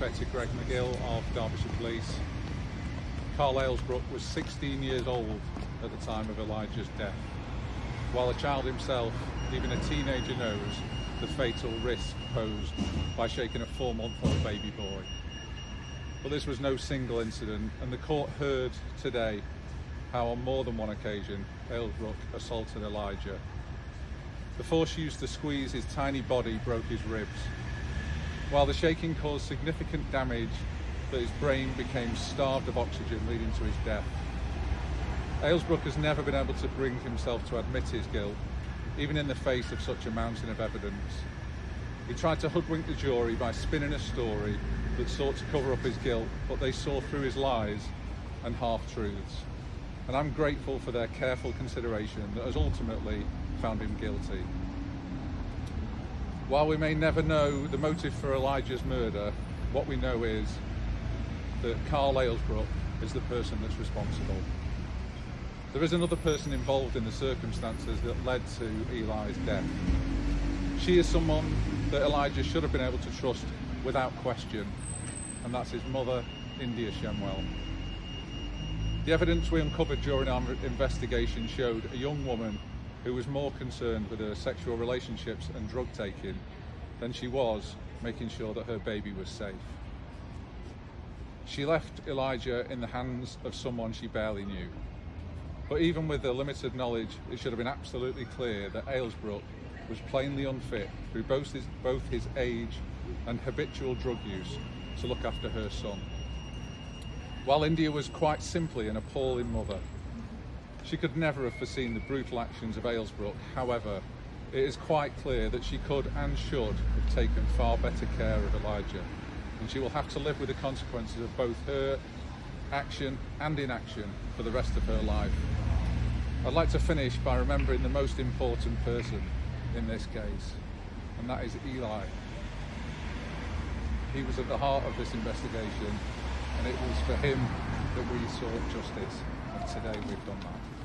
Inspector Greg McGill of Derbyshire Police. Carl Alesbrook was 16 years old at the time of Elijah's death. While a child himself, even a teenager knows the fatal risk posed by shaking a 4-month-old baby boy. But this was no single incident, and the court heard today how on more than one occasion Alesbrook assaulted Elijah. The force used to squeeze his tiny body broke his ribs, while the shaking caused significant damage that his brain became starved of oxygen, leading to his death. Alesbrook has never been able to bring himself to admit his guilt, even in the face of such a mountain of evidence. He tried to hoodwink the jury by spinning a story that sought to cover up his guilt, but they saw through his lies and half-truths. And I'm grateful for their careful consideration that has ultimately found him guilty. While we may never know the motive for Elijah's murder, what we know is that Carl Alesbrook is the person that's responsible. There is another person involved in the circumstances that led to Eli's death. She is someone that Elijah should have been able to trust without question, and that's his mother, Elijah Shemwell. The evidence we uncovered during our investigation showed a young woman who was more concerned with her sexual relationships and drug taking than she was making sure that her baby was safe. She left Elijah in the hands of someone she barely knew. But even with the limited knowledge, it should have been absolutely clear that Alesbrook was plainly unfit through both his age and habitual drug use to look after her son. While India was quite simply an appalling mother, she could never have foreseen the brutal actions of Alesbrook. However, it is quite clear that she could and should have taken far better care of Elijah, and she will have to live with the consequences of both her action and inaction for the rest of her life. I'd like to finish by remembering the most important person in this case, and that is Eli. He was at the heart of this investigation, and it was for him that we sought justice, and today we've done that.